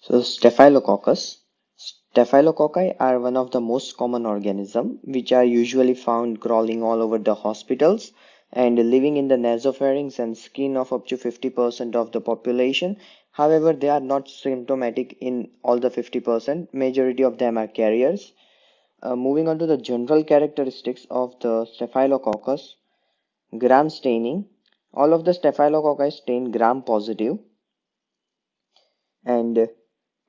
So Staphylococcus. Staphylococci are one of the most common organisms which are usually found crawling all over the hospitals and living in the nasopharynx and skin of up to 50% of the population. However, they are not symptomatic in all the 50%. Majority of them are carriers. Moving on to the general characteristics of the Staphylococcus. Gram staining. All of the Staphylococci stain gram positive, and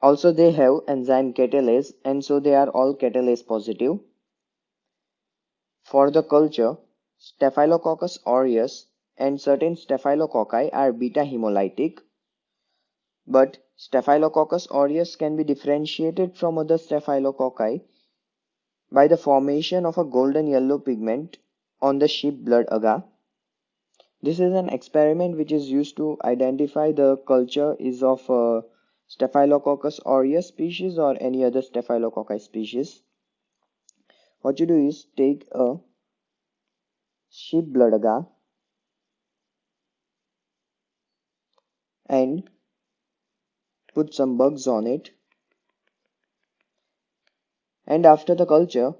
also they have enzyme catalase, and so they are all catalase positive. For the culture, Staphylococcus aureus and certain staphylococci are beta hemolytic, but Staphylococcus aureus can be differentiated from other staphylococci by the formation of a golden yellow pigment on the sheep blood agar. This is an experiment which is used to identify the culture is of Staphylococcus aureus species or any other staphylococci species. What you do is take a sheep blood agar and put some bugs on it, and after the culture,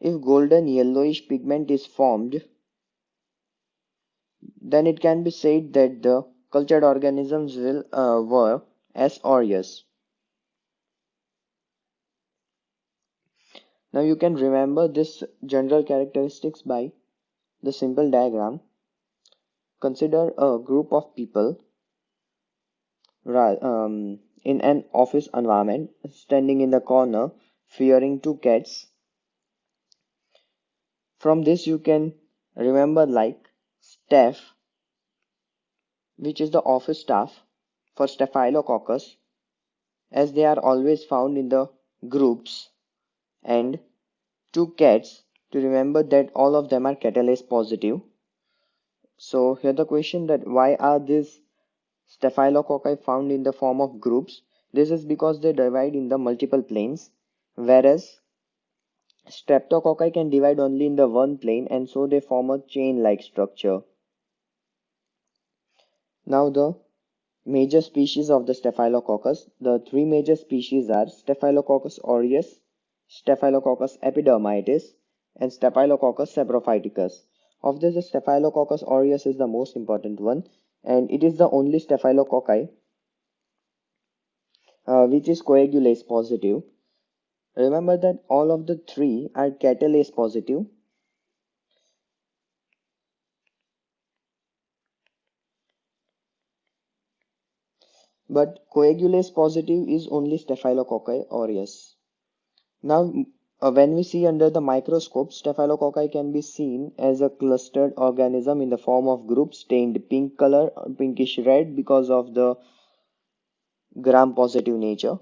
if golden yellowish pigment is formed, then it can be said that the cultured organisms were S. aureus. Now you can remember this general characteristics by the simple diagram. Consider a group of people in an office environment standing in the corner fearing two cats. From this you can remember like staff, which is the office staff for Staphylococcus, as they are always found in the groups, and two cats to remember that all of them are catalase positive. So here the question that why are these staphylococci found in the form of groups? This is because they divide in the multiple planes, whereas streptococci can divide only in the one plane, and so they form a chain-like structure. Now the major species of the Staphylococcus. The three major species are Staphylococcus aureus, Staphylococcus epidermitis, and Staphylococcus saprophyticus. Of this, the Staphylococcus aureus is the most important one, and it is the only staphylococci which is coagulase positive. Remember that all of the three are catalase positive, but coagulase positive is only Staphylococci aureus. Now, when we see under the microscope, Staphylococci can be seen as a clustered organism in the form of groups stained pink color, pinkish red because of the gram-positive nature.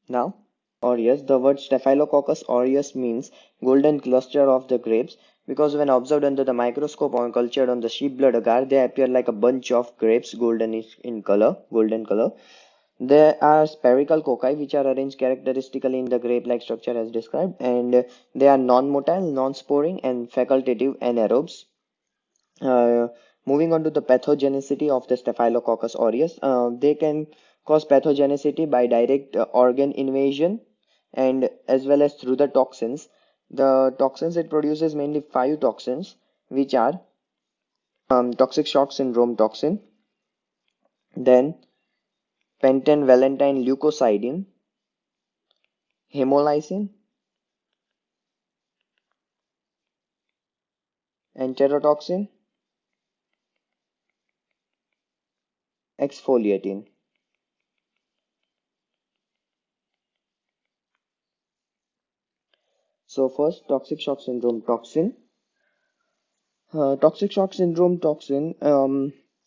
Now, aureus, the word Staphylococcus aureus means golden cluster of the grapes because when observed under the microscope or cultured on the sheep blood agar, they appear like a bunch of grapes, golden in color, golden color. There are spherical cocci which are arranged characteristically in the grape-like structure as described, and they are non-motile, non-sporing, and facultative anaerobes. Uh, Moving on to the pathogenicity of the Staphylococcus aureus, they can cause pathogenicity by direct organ invasion and as well as through the toxins. The toxins it produces mainly five toxins, which are toxic shock syndrome toxin, then pentan-valentine leukocidin, hemolysin, enterotoxin, exfoliatin. So first, toxic shock syndrome toxin. Toxic shock syndrome toxin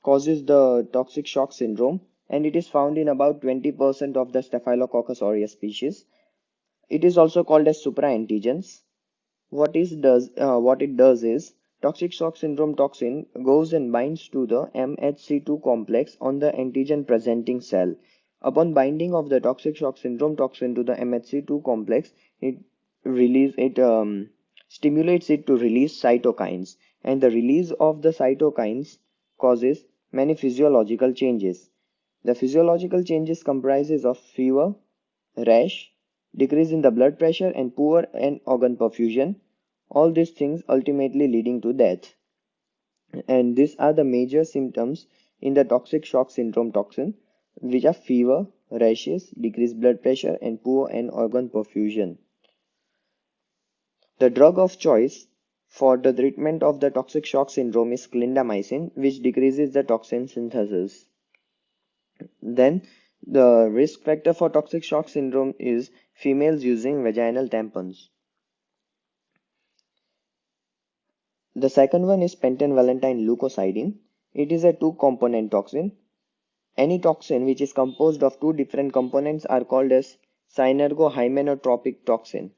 causes the toxic shock syndrome, and it is found in about 20% of the Staphylococcus aureus species. It is also called as supraantigens. What it does is toxic shock syndrome toxin goes and binds to the MHC2 complex on the antigen presenting cell. Upon binding of the toxic shock syndrome toxin to the MHC2 complex, it stimulates it to release cytokines, and the release of the cytokines causes many physiological changes. The physiological changes comprises of fever, rash, decrease in the blood pressure, and poor and organ perfusion. All these things ultimately leading to death. And these are the major symptoms in the toxic shock syndrome toxin, which are fever, rashes, decreased blood pressure, and poor and organ perfusion. The drug of choice for the treatment of the toxic shock syndrome is clindamycin, which decreases the toxin synthesis. Then, the risk factor for toxic shock syndrome is females using vaginal tampons. The second one is pentanvalentine leukocidine. It is a two-component toxin. Any toxin which is composed of two different components are called as synergohymenotropic toxin.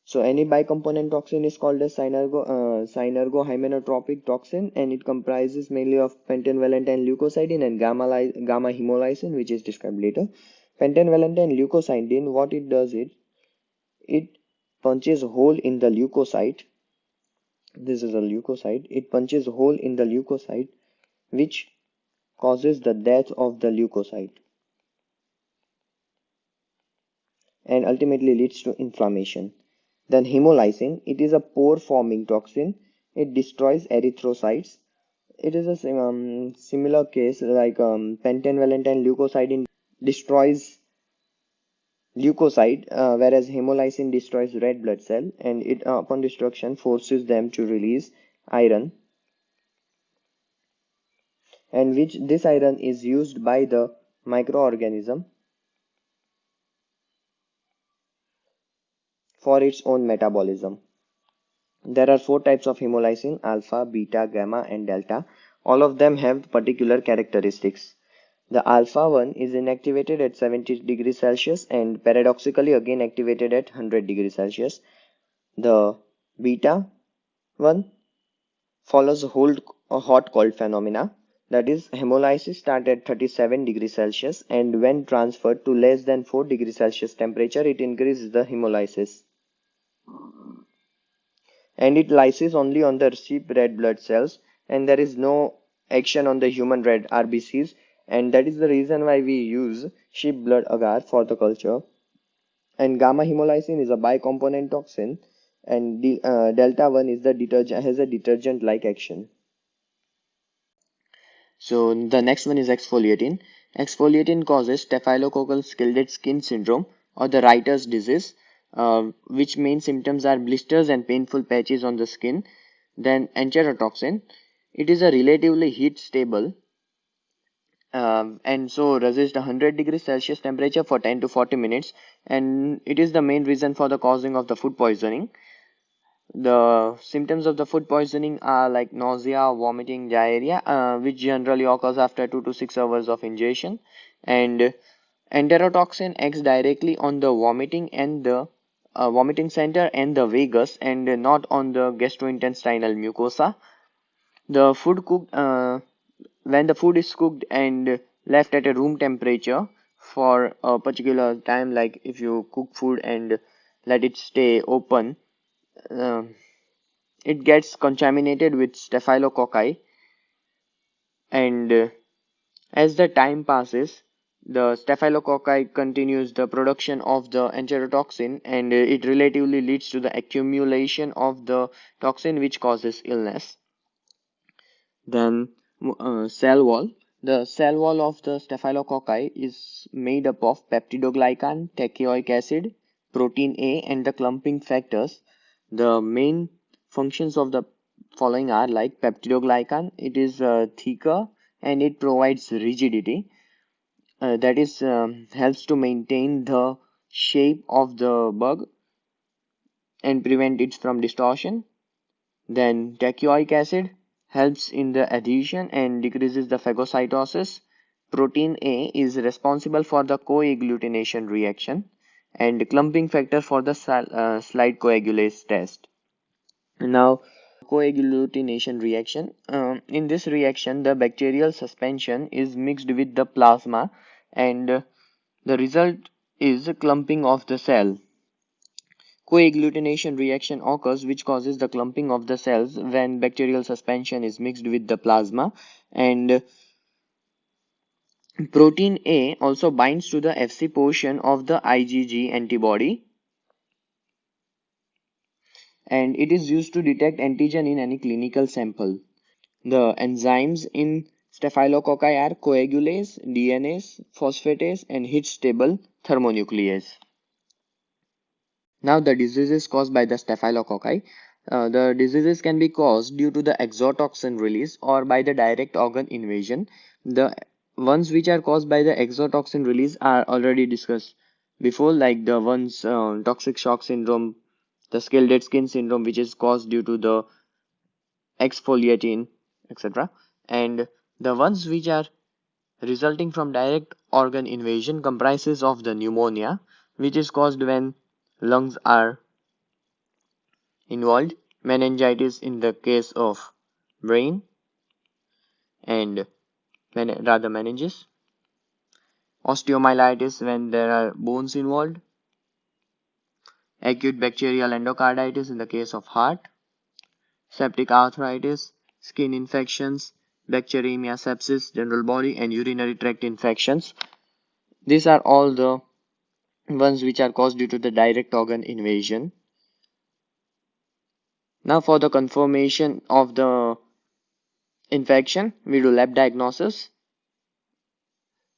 So any bicomponent toxin is called as synergohymenotropic toxin, and it comprises mainly of pentanvalentine leukocidine and gamma hemolysin, which is described later. Pentanvalentine leukocidine, what it does it punches a hole in the leukocyte. This is a leukocyte. It punches a hole in the leukocyte, which causes the death of the leukocyte and ultimately leads to inflammation. Then hemolysin, it is a pore-forming toxin. It destroys erythrocytes. It is a similar case like pentanvalentine leukocidine destroys leukocyte, whereas hemolysin destroys red blood cell, and it upon destruction forces them to release iron, and which this iron is used by the microorganism for its own metabolism. There are four types of hemolysin: alpha, beta, gamma, and delta. All of them have particular characteristics. The alpha one is inactivated at 70 degrees Celsius and paradoxically again activated at 100 degrees Celsius. The beta one follows a hot cold phenomena. That is, hemolysis starts at 37 degrees Celsius, and when transferred to less than 4 degrees Celsius temperature, it increases the hemolysis. And it lyses only on the sheep red blood cells, and there is no action on the human red RBCs, and that is the reason why we use sheep blood agar for the culture. And gamma hemolysin is a bicomponent toxin, and the delta one is the detergent, has a detergent like action. So the next one is exfoliatin. Exfoliatin causes staphylococcal scalded skin syndrome, or the writer's disease, which main symptoms are blisters and painful patches on the skin. Then enterotoxin. It is a relatively heat stable and so resist 100 degrees Celsius temperature for 10 to 40 minutes, and it is the main reason for the causing of the food poisoning. The symptoms of the food poisoning are like nausea, vomiting, diarrhea, which generally occurs after 2 to 6 hours of ingestion. And enterotoxin acts directly on the vomiting center and the vagus, and not on the gastrointestinal mucosa. The food cooked When the food is cooked and left at a room temperature for a particular time, like if you cook food and let it stay open, uh, it gets contaminated with staphylococci, and as the time passes, the staphylococci continues the production of the enterotoxin, and it relatively leads to the accumulation of the toxin, which causes illness. Then cell wall. The cell wall of the staphylococci is made up of peptidoglycan, tachyoic acid, protein A, and the clumping factors. The main functions of the following are like peptidoglycan. It is thicker and it provides rigidity. That is helps to maintain the shape of the bug and prevent it from distortion. Then tachyoic acid helps in the adhesion and decreases the phagocytosis. Protein A is responsible for the coagglutination reaction, and clumping factor for the slide coagulase test. Now, coagglutination reaction. In this reaction, the bacterial suspension is mixed with the plasma, and the result is clumping of the cell. Coagglutination reaction occurs which causes the clumping of the cells when bacterial suspension is mixed with the plasma, and protein A also binds to the Fc portion of the IgG antibody, and it is used to detect antigen in any clinical sample. The enzymes in Staphylococci are coagulase, DNase, phosphatase, and heat-stable thermonuclease. Now, the diseases caused by the Staphylococci. The diseases can be caused due to the exotoxin release or by the direct organ invasion. The ones which are caused by the exotoxin release are already discussed before, like the ones toxic shock syndrome, the scale dead skin syndrome, which is caused due to the exfoliating, etc. And the ones which are resulting from direct organ invasion comprises of the pneumonia, which is caused when lungs are involved, meningitis in the case of brain and rather meninges, osteomyelitis when there are bones involved, acute bacterial endocarditis in the case of heart, septic arthritis, skin infections, bacteremia, sepsis, general body and urinary tract infections. These are all the ones which are caused due to the direct organ invasion. Now, for the confirmation of the infection, we do lab diagnosis.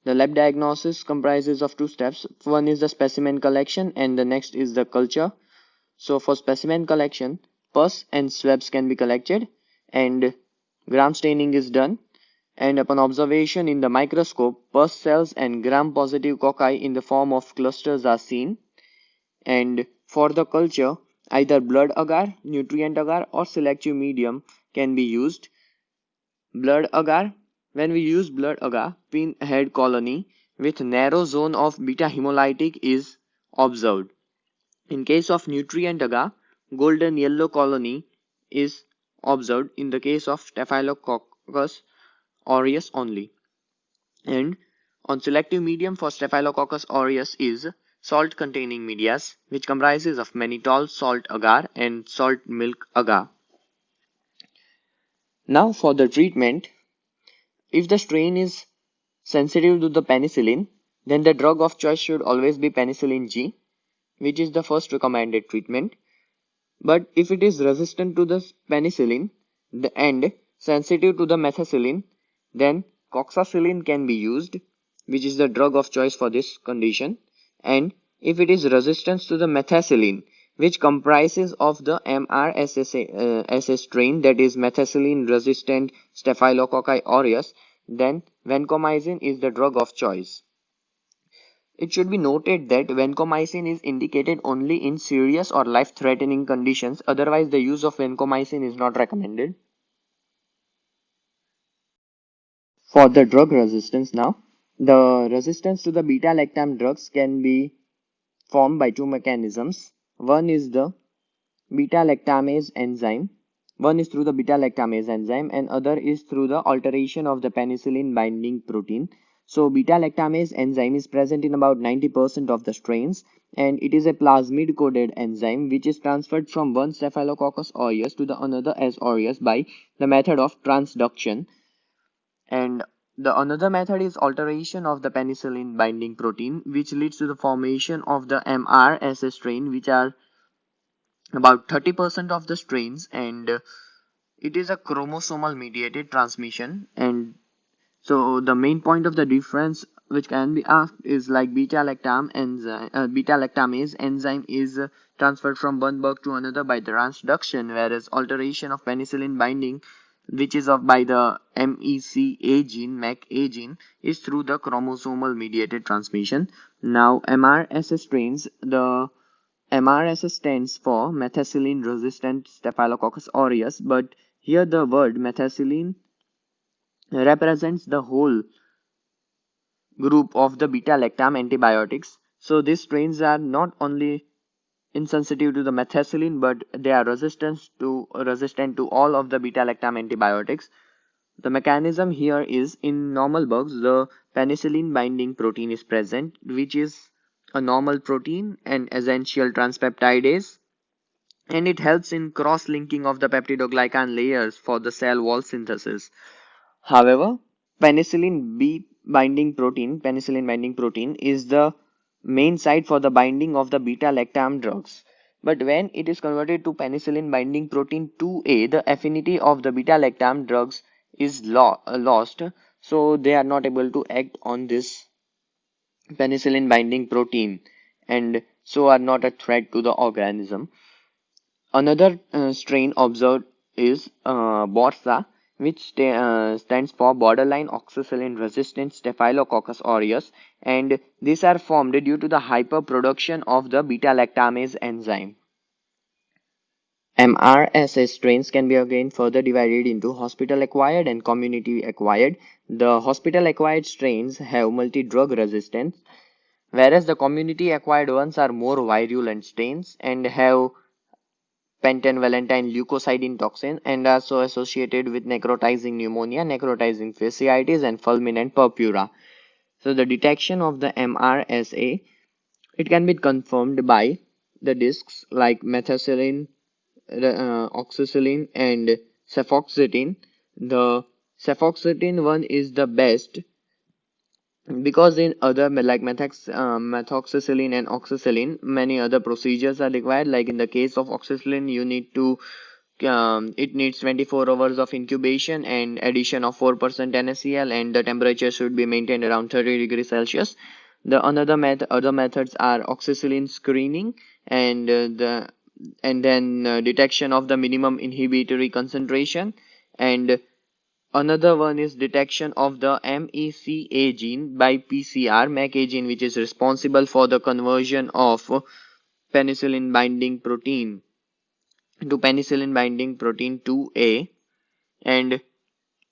The lab diagnosis comprises of two steps. One is the specimen collection and the next is the culture. So for specimen collection, pus and swabs can be collected and gram staining is done. And upon observation in the microscope, pus cells and gram-positive cocci in the form of clusters are seen. And for the culture, either blood agar, nutrient agar or selective medium can be used. Blood agar. When we use blood agar, pinhead colony with narrow zone of beta hemolytic is observed. In case of nutrient agar, golden yellow colony is observed in the case of Staphylococcus aureus only. And on selective medium for Staphylococcus aureus is salt containing medias, which comprises of mannitol salt agar and salt milk agar. Now for the treatment, if the strain is sensitive to the penicillin, then the drug of choice should always be penicillin G, which is the first recommended treatment. But if it is resistant to the penicillin and sensitive to the methicillin, then coxacillin can be used, which is the drug of choice for this condition. And if it is resistant to the methicillin, which comprises of the MRSA strain, that is methicillin resistant Staphylococci aureus, then vancomycin is the drug of choice. It should be noted that vancomycin is indicated only in serious or life-threatening conditions. Otherwise, the use of vancomycin is not recommended. For the drug resistance now, the resistance to the beta-lactam drugs can be formed by two mechanisms. One is the beta-lactamase enzyme. One is through the beta-lactamase enzyme and other is through the alteration of the penicillin binding protein. So beta-lactamase enzyme is present in about 90% of the strains and it is a plasmid coded enzyme which is transferred from one Staphylococcus aureus to the another as aureus by the method of transduction. And the another method is alteration of the penicillin binding protein, which leads to the formation of the MRSA strain, which are about 30% of the strains, and it is a chromosomal mediated transmission. And so the main point of the difference which can be asked is like beta-lactamase enzyme is transferred from one bug to another by the transduction, whereas alteration of penicillin binding, which is of by the MECA gene, is through the chromosomal mediated transmission. Now MRSA strains, the MRSA stands for methicillin resistant Staphylococcus aureus, but here the word methicillin represents the whole group of the beta-lactam antibiotics. So these strains are not only insensitive to the methicillin, but they are resistant to all of the beta-lactam antibiotics. The mechanism here is in normal bugs, the penicillin binding protein is present, which is a normal protein, an essential transpeptidase, and it helps in cross-linking of the peptidoglycan layers for the cell wall synthesis. However, penicillin binding protein is the main site for the binding of the beta-lactam drugs. But when it is converted to penicillin binding protein 2A, the affinity of the beta-lactam drugs is lost, so they are not able to act on this penicillin binding protein and so are not a threat to the organism. Another strain observed is BORSA, which stands for borderline oxacillin resistant Staphylococcus aureus, and these are formed due to the hyperproduction of the beta lactamase enzyme. MRSA strains can be again further divided into hospital acquired and community acquired. The hospital acquired strains have multi drug resistance, whereas the community acquired ones are more virulent strains and have pentavalentine leukocidin toxin and are so associated with necrotizing pneumonia, necrotizing fasciitis, and fulminant purpura. So the detection of the MRSA, it can be confirmed by the discs like methicillin, oxacillin, and cefoxitin. The cefoxitin one is the best because in other like methoxycillin and oxacillin, many other procedures are required. Like in the case of oxacillin, you need to it needs 24 hours of incubation and addition of 4% NaCl, and the temperature should be maintained around 30 degrees Celsius. The other methods are oxacillin screening and then detection of the minimum inhibitory concentration, and another one is detection of the MECA gene by PCR, MECA gene, which is responsible for the conversion of penicillin binding protein to penicillin binding protein 2A, and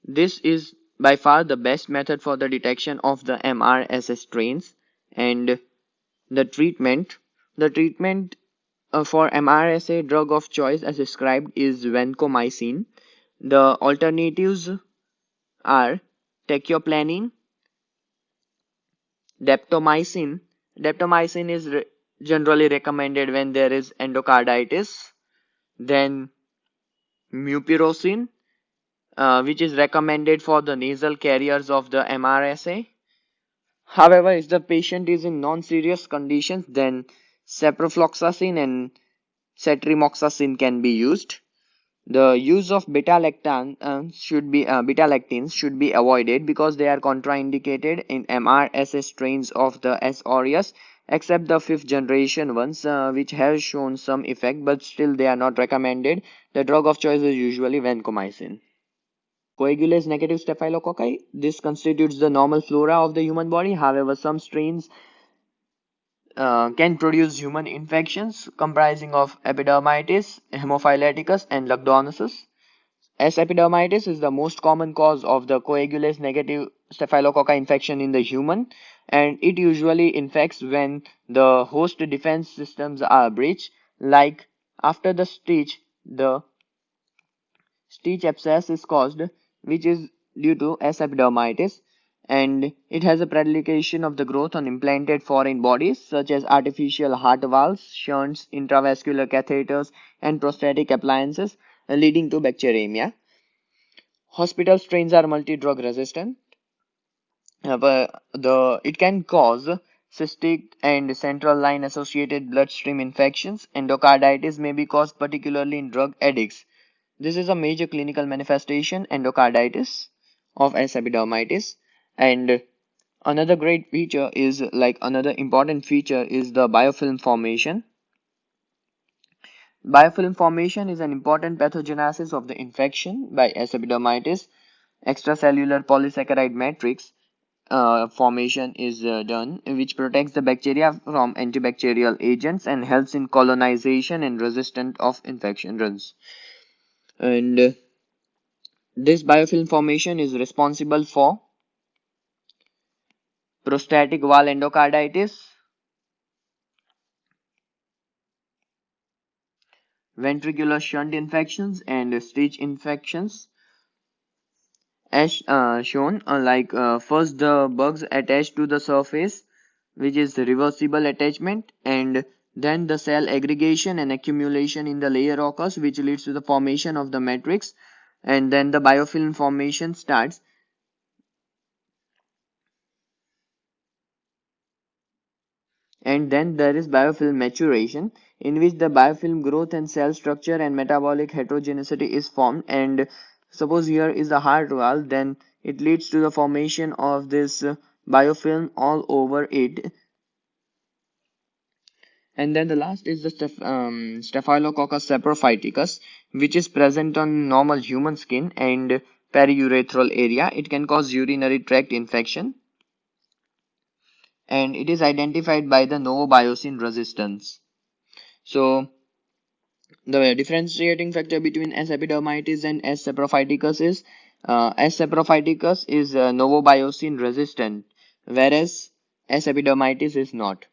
this is by far the best method for the detection of the MRSA strains. And the treatment for MRSA drug of choice as described is vancomycin. The alternatives are tachyplanine, daptomycin. Daptomycin is generally recommended when there is endocarditis. Then mupirocin, which is recommended for the nasal carriers of the MRSA. However, if the patient is in non-serious conditions, then ciprofloxacin and cetremoxacin can be used. The use of beta-lactins should be avoided because they are contraindicated in MRSA strains of the S. aureus, except the fifth generation ones, which have shown some effect, but still they are not recommended. The drug of choice is usually vancomycin. Coagulase negative staphylococci. This constitutes the normal flora of the human body. However, some strains can produce human infections comprising of epidermitis, hemophileticus, and lugdonosis. S. epidermitis is the most common cause of the coagulase negative staphylococci infection in the human, and it usually infects when the host defense systems are breached, like after the stitch abscess is caused, which is due to S. epidermitis, and it has a predilection of the growth on implanted foreign bodies such as artificial heart valves, shunts, intravascular catheters, and prosthetic appliances, leading to bacteremia. Hospital strains are multi-drug resistant. It can cause cystic and central line associated bloodstream infections. Endocarditis may be caused particularly in drug addicts. This is a major clinical manifestation, endocarditis, of S. epidermitis. And another important feature is the biofilm formation. Biofilm formation is an important pathogenesis of the infection by S. epidermitis. Extracellular polysaccharide matrix formation is done, which protects the bacteria from antibacterial agents and helps in colonization and resistance of infection runs. And this biofilm formation is responsible for prostatic valve endocarditis, ventricular shunt infections, and stitch infections. As shown, first the bugs attach to the surface which is reversible attachment, and then the cell aggregation and accumulation in the layer occurs, which leads to the formation of the matrix, and then the biofilm formation starts. And then there is biofilm maturation, in which the biofilm growth and cell structure and metabolic heterogeneity is formed. And suppose here is the heart valve, then it leads to the formation of this biofilm all over it. And then the last is the Staphylococcus saprophyticus, which is present on normal human skin and periurethral area. It can cause urinary tract infection, and it is identified by the novobiocin resistance. So the differentiating factor between S. epidermidis and S. saprophyticus is S. saprophyticus is novobiocin resistant, whereas S. epidermidis is not.